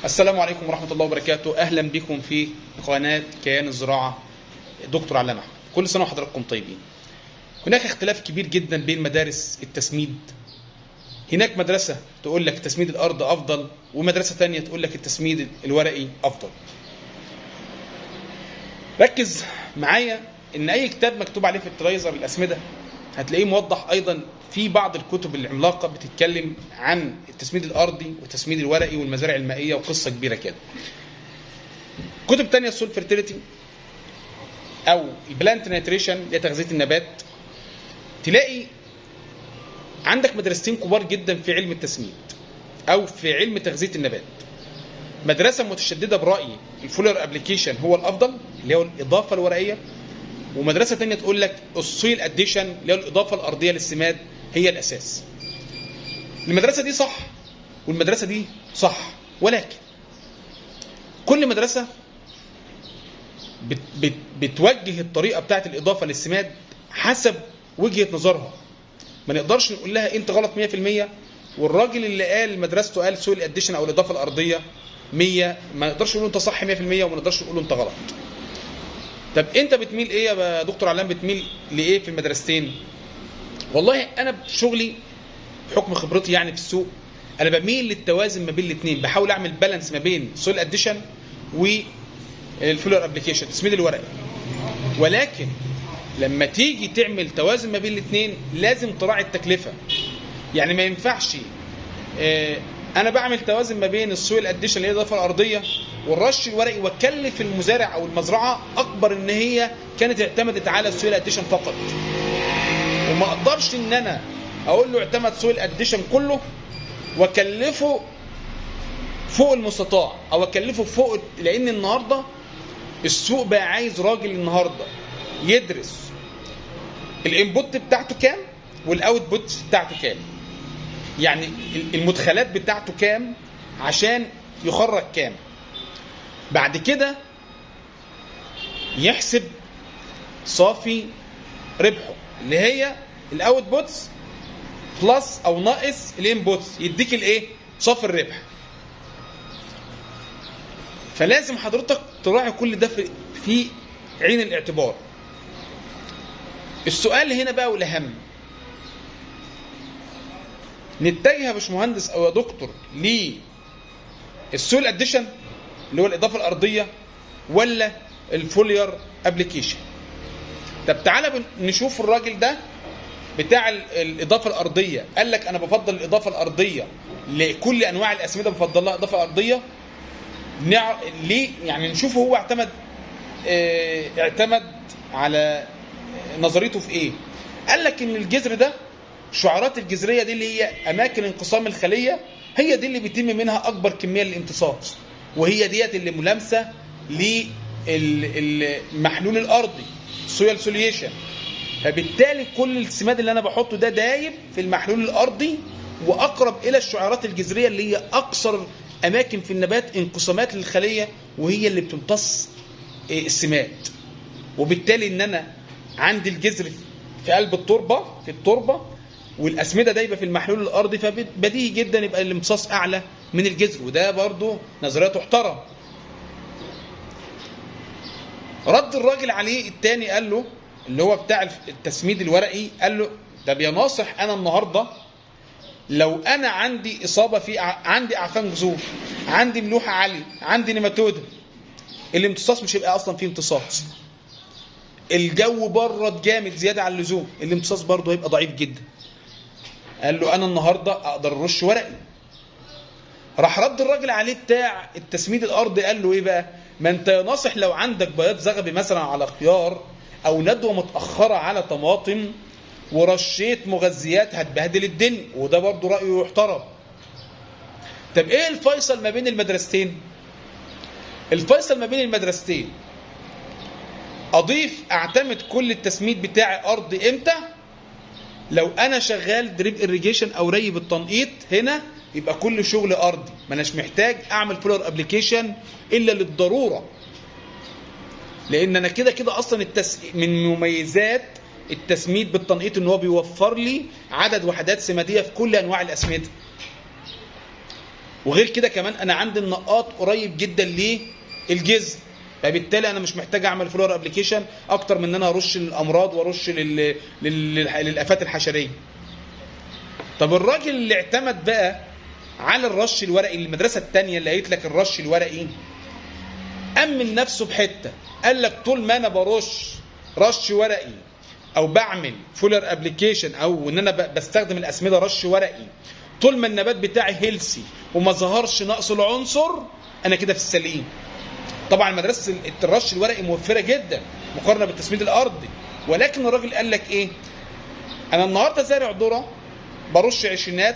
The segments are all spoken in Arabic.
السلام عليكم ورحمة الله وبركاته. أهلا بكم في قناة كيان الزراعة دكتور علام أحمد. كل سنة وحضراتكم طيبين. هناك اختلاف كبير جدا بين مدارس التسميد. هناك مدرسة تقول لك تسميد الأرض أفضل، ومدرسة تانية تقول لك التسميد الورقي أفضل. ركز معايا إن أي كتاب مكتوب عليه فرتلايزر الأسمدة هتلاقيه موضح أيضا في بعض الكتب العملاقة بتتكلم عن التسميد الأرضي والتسميد الورقي والمزارع المائية وقصة كبيرة كده. كتب تانية السول فيرتيليتي أو البلانت نيتريشن لتغذية النبات، تلاقي عندك مدرستين كبار جدا في علم التسميد أو في علم تغذية النبات. مدرسة متشددة برأيي الفولر ابليكيشن هو الأفضل اللي هو الإضافة الورقية، ومدرسة تانية تقول لك السويل اديشن اللي هو الإضافة الأرضية للسماد هي الأساس. المدرسة دي صح والمدرسة دي صح، ولكن كل مدرسة بتوجه الطريقة بتاعت الإضافة للسماد حسب وجهة نظرها. ما نقدرش نقول لها أنت غلط 100%، والراجل اللي قال مدرسته قال سويل اديشن أو الإضافة الأرضية 100، ما نقدرش نقول أنت صح 100%، وما نقدرش نقول أنت غلط. طب أنت بتميل إيه يا دكتور علام؟ بتميل لإيه في المدرستين؟ والله أنا بشغلي بحكم خبرتي يعني في السوق أنا بميل للتوازن ما بين الاثنين، بحاول أعمل بالانس ما بين سويل اديشن والفولر ابليكيشن التسميد الورقي. ولكن لما تيجي تعمل توازن ما بين الاثنين لازم تراعي التكلفة. يعني ما ينفعش انا بعمل توازن ما بين السويل اديشن اللي هي الاضافه الارضيه والرش الورقي، واكلف المزارع او المزرعه اكبر ان هي كانت اعتمدت على السويل اديشن فقط. وما اقدرش ان انا اقول له اعتمد سويل اديشن كله واكلفه فوق المستطاع او اكلفه فوق، لان النهارده السوق بقى عايز راجل النهارده يدرس الانبوت بتاعته كام والاوتبوت بتاعته كام، يعني المدخلات بتاعته كام عشان يخرج كام. بعد كده يحسب صافي ربحه اللي هي الاوتبوتس بلس او ناقص الانبوتس يديك الايه؟ صافي الربح. فلازم حضرتك تراعي كل ده في عين الاعتبار. السؤال هنا بقى والاهم، نتجه يا باشمهندس او يا دكتور للسويل اديشن اللي هو الاضافه الارضيه ولا الفولير ابليكيشن؟ طب تعالى نشوف الراجل ده بتاع الاضافه الارضيه قال لك انا بفضل الاضافه الارضيه لكل انواع الاسمده، بفضل لها اضافه ارضيه. ليه؟ يعني نشوف هو اعتمد على نظريته في ايه. قال لك ان الجذر ده الشعيرات الجذريه دي اللي هي اماكن انقسام الخليه هي دي اللي بيتم منها اكبر كميه للامتصاص، وهي ديت اللي ملامسه للمحلول الارضي سويل سوليوشن. فبالتالي كل السماد اللي انا بحطه ده دايب في المحلول الارضي واقرب الى الشعيرات الجذريه اللي هي اكثر اماكن في النبات انقسامات للخليه وهي اللي بتمتص السماد. وبالتالي ان انا عندي الجذر في قلب التربه والاسمده دايبه في المحلول الارضي، فبديهي جدا يبقى الامتصاص اعلى من الجذر، وده برضو نظريه تحترم. رد الراجل عليه الثاني قال له اللي هو بتاع التسميد الورقي، قال له طب يا ناصح انا النهارده لو انا عندي اصابه في عندي اعفان جذور، عندي ملوحه عاليه، عندي نيماتوده، الامتصاص مش هيبقى اصلا فيه امتصاص. الجو برد جامد زياده عن اللزوم، الامتصاص برضه هيبقى ضعيف جدا. قال له انا النهارده اقدر ارش ورقي. راح رد الراجل عليه بتاع التسميد الارضي قال له ايه بقى؟ ما انت يا ناصح لو عندك بياض زغبي مثلا على خيار او ندوه متاخره على طماطم ورشيت مغذيات هتبهدل الدنيا، وده برضه رايه يحترم. طب ايه الفيصل ما بين المدرستين؟ الفيصل ما بين المدرستين اعتمد كل التسميد بتاعي ارضي امتى؟ لو انا شغال دريب اريجيشن او ري بالتنقيط هنا يبقى كل شغل ارضي، ما اناش محتاج اعمل فولر ابليكيشن الا للضروره، لان انا كده كده اصلا من مميزات التسميد بالتنقيط ان هو بيوفر لي عدد وحدات سماديه في كل انواع الاسمده. وغير كده كمان انا عندي النقاط قريب جدا للجذر، فبالتالي انا مش محتاج اعمل فلور ابلكيشن اكتر من ان انا ارش الامراض وارش للافات الحشريه. طب الراجل اللي اعتمد بقى على الرش الورقي، المدرسه الثانيه اللي قالت لك الرش الورقي، امن نفسه بحته، قال لك طول ما انا برش رش ورقي او بعمل فولر ابلكيشن او ان انا بستخدم الاسمده رش ورقي، طول ما النبات بتاعي هيلسي وما ظهرش نقص العنصر، انا كده في السليم. طبعا مدرسه الرش الورقي موفره جدا مقارنه بالتسميد الارضي، ولكن الراجل قال لك ايه؟ انا النهارده زارع ذره، برش عشرينات،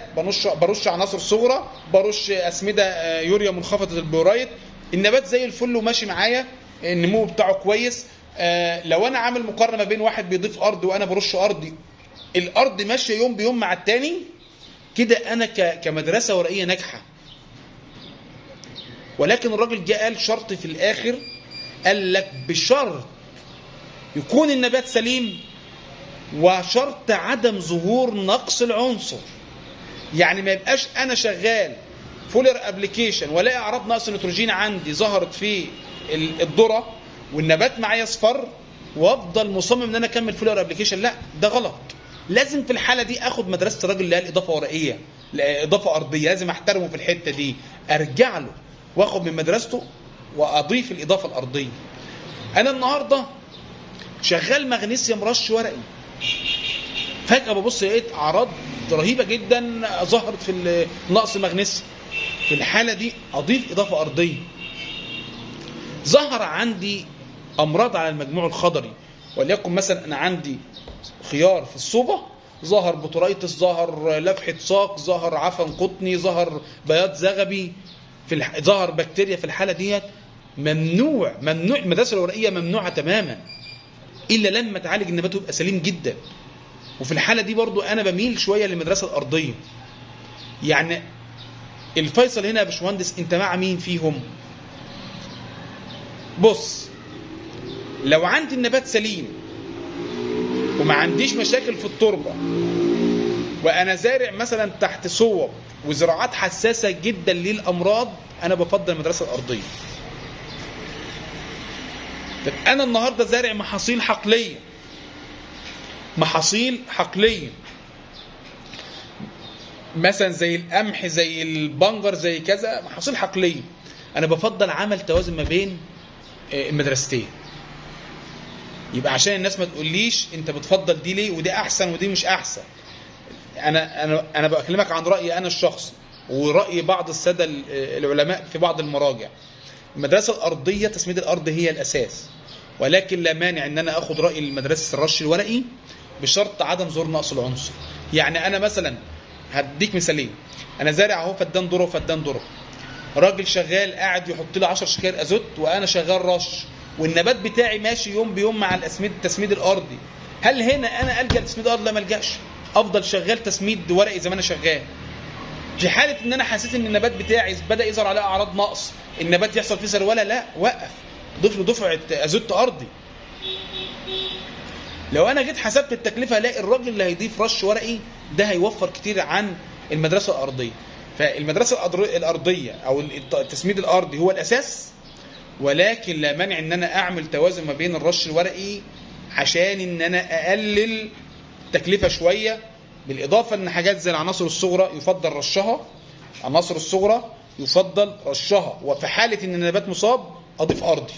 برش عناصر صغرى، برش اسمده يوريا منخفضه البيورايت، النبات زي الفل وماشي معايا، النمو بتاعه كويس. لو انا عامل مقارنه ما بين واحد بيضيف ارض وانا برش ارضي، الارض ماشيه يوم بيوم مع الثاني، كده انا كمدرسه ورقيه ناجحه. ولكن الراجل جه قال شرط في الاخر، قال لك بشرط يكون النبات سليم وشرط عدم ظهور نقص العنصر. يعني ما يبقاش انا شغال فولر ابلكيشن ولاقي اعراض نقص النيتروجين عندي ظهرت في الذره والنبات معايا اصفر وافضل مصمم ان انا اكمل فولر ابلكيشن، لا ده غلط. لازم في الحاله دي اخد مدرسه الراجل اللي قال اضافه ورقيه، اضافه ارضيه، لازم احترمه في الحته دي، ارجع له واخد من مدرسته واضيف الاضافه الارضيه. انا النهارده شغال مغنيسيوم رش ورقي، فجاه ببص لقيت اعراض رهيبه جدا ظهرت في نقص مغنيسيوم، في الحاله دي اضيف اضافه ارضيه. ظهر عندي امراض على المجموع الخضري، وليكن مثلا انا عندي خيار في الصوبه، ظهر بطريتس، ظهر لفحه ساق، ظهر عفن قطني، ظهر بياض زغبي، ظهر بكتيريا، في الحاله ديت ممنوع المدرسه الورقيه ممنوعه تماما الا لما تعالج النبات ويبقى سليم جدا. وفي الحاله دي برضو انا بميل شويه للمدرسه الارضيه. يعني الفيصل هنا يا باشمهندس، انت مع مين فيهم؟ بص، لو عندي النبات سليم وما عنديش مشاكل في التربه وانا زارع مثلا تحت صوب وزراعات حساسه جدا للامراض، انا بفضل المدرسه الارضيه. طب انا النهارده زارع محاصيل حقليه مثلا زي القمح، زي البنجر، زي كذا، محاصيل حقليه، انا بفضل عمل توازن ما بين المدرستين. يبقى عشان الناس ما تقوليش انت بتفضل دي ليه ودي احسن ودي مش احسن، انا بكلمك عن رايي انا الشخصي وراي بعض الساده العلماء في بعض المراجع. المدرسه الارضيه تسميد الارض هي الاساس، ولكن لا مانع ان انا اخد راي المدرسه الرش الورقي بشرط عدم ظهور نقص العنصر. يعني انا مثلا هديك مثالين، انا زارع اهو فدان ذره وفدان ذره، راجل شغال قاعد يحط لي 10 شكاير ازوت وانا شغال رش، والنبات بتاعي ماشي يوم بيوم مع التسميد الارضي، هل هنا انا الجا لتسميد الارض؟ لا، ما الجاش، افضل شغال تسميد ورقي زي ما انا شغال. في حاله ان انا حسيت ان النبات بتاعي بدا يظهر عليه اعراض نقص، النبات يحصل فيه سروله، لا وقف، ضيف له دفعه ازوت ارضي. لو انا جيت حسبت التكلفه الاقي الراجل اللي هيضيف رش ورقي ده هيوفر كتير عن المدرسه الارضيه. فالمدرسه الارضيه او التسميد الارضي هو الاساس، ولكن لا مانع ان انا اعمل توازن ما بين الرش الورقي عشان ان انا اقلل تكلفه شويه، بالاضافه ان حاجات زي العناصر الصغرى يفضل رشها، عناصر الصغرى يفضل رشها، وفي حاله ان النبات مصاب اضيف ارضي.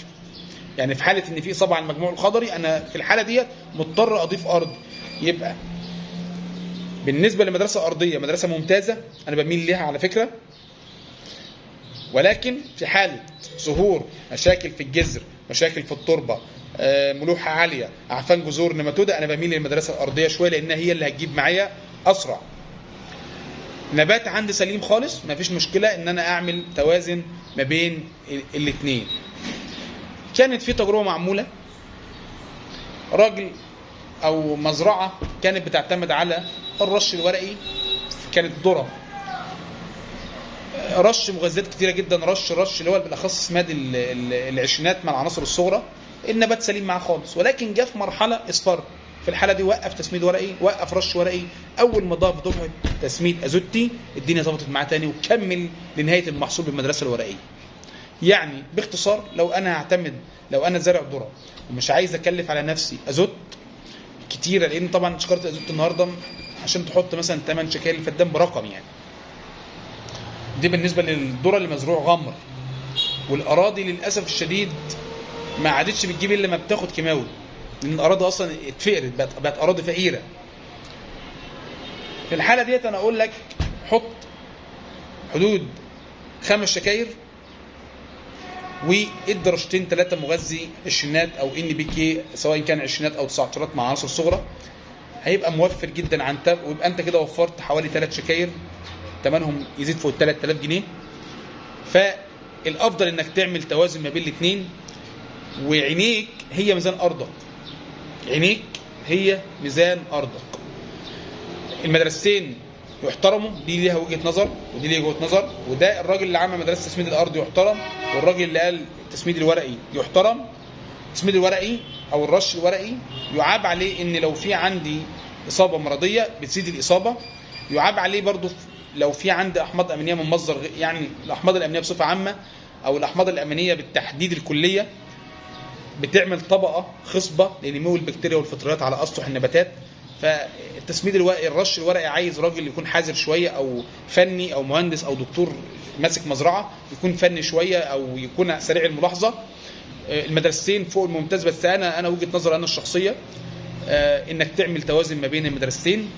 يعني في حاله ان في اصابه على المجموع الخضري انا في الحاله ديت مضطر اضيف ارضي. يبقى بالنسبه للمدرسه الارضيه مدرسه ممتازه انا بميل ليها على فكره، ولكن في حاله ظهور مشاكل في الجذر، مشاكل في التربه، ملوحه عاليه، اعفان جذور، نماتوده، انا بميل للمدرسه الارضيه شويه لانها هي اللي هتجيب معايا اسرع. نبات عندي سليم خالص مفيش مشكله ان انا اعمل توازن ما بين الاثنين. كانت في تجربه معموله، راجل او مزرعه كانت بتعتمد على الرش الورقي، كانت ذره، رش مغذيات كتيره جدا، رش اللي هو بالاخص سماد العشرينات مع العناصر الصغرى، النبات سليم معاه خالص، ولكن جاء في مرحله اصفر، في الحاله دي وقف تسميد ورقي، وقف رش ورقي. اول ما ضاف دفعه تسميد ازوتي الدنيا ظبطت معاه تاني، وكمل لنهايه المحصول بالمدرسه الورقيه. يعني باختصار لو انا زارع ذره ومش عايز اكلف على نفسي ازوت كتيره، لان طبعا شكاره الازوت النهارده عشان تحط مثلا 8 شكاير الفدان برقم يعني. دي بالنسبه للذره اللي مزروع غمر. والاراضي للاسف الشديد ما عادتش بتجيب الا لما بتاخد كيماوي، لان الاراضي اصلا اتفقرت، بقت اراضي فقيره. في الحاله ديت انا اقول لك حط حدود 5 شكاير، وادي رشتين 3 مغذي عشرينات او ان بي كي، سواء كان عشرينات او 19 مع عناصر صغرى، هيبقى موفر جدا عن ويبقى انت كده وفرت حوالي 3 شكاير ثمنهم يزيد فوق 3000 جنيه. فالافضل انك تعمل توازن ما بين الاثنين، وعينيك هي ميزان ارضك، عينيك هي ميزان ارضك. المدرستين يحترموا، دي ليها وجهه نظر ودي ليها وجهه نظر، وده الراجل اللي عمل مدرسه تسميد الارض يحترم، والراجل اللي قال التسميد الورقي يحترم. التسميد الورقي او الرش الورقي يعاب عليه ان لو في عندي اصابه مرضيه بتزيد الاصابه، يعاب عليه برضو لو في عندي احماض امينيه من مصدر، يعني الاحماض الامينيه بصفه عامه او الاحماض الامينيه بالتحديد الكليه بتعمل طبقه خصبه لنمو البكتيريا والفطريات على اسطح النباتات. فالتسميد الرش الورقي عايز راجل يكون حذر شويه، او فني او مهندس او دكتور ماسك مزرعه يكون فني شويه او يكون سريع الملاحظه. المدرستين فوق الممتاز، بس انا وجهه نظري انا الشخصيه انك تعمل توازن ما بين المدرستين.